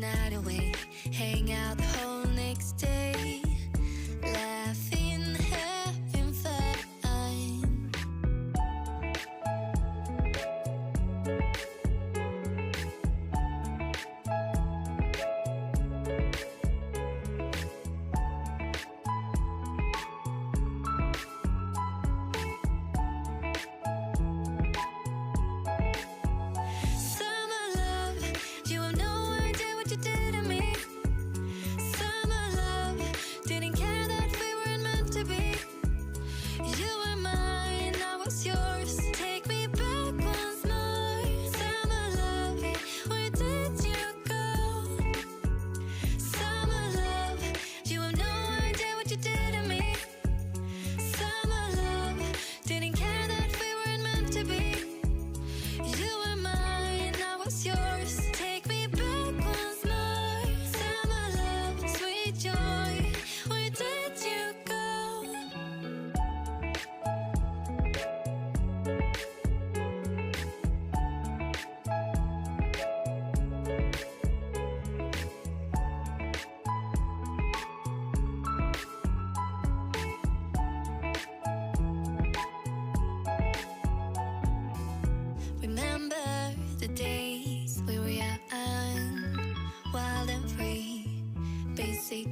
night away, hang out the whole next day, laughing, having fun.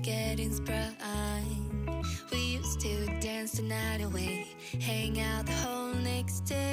Getting sprung. We used to dance the night away, hang out the whole next day.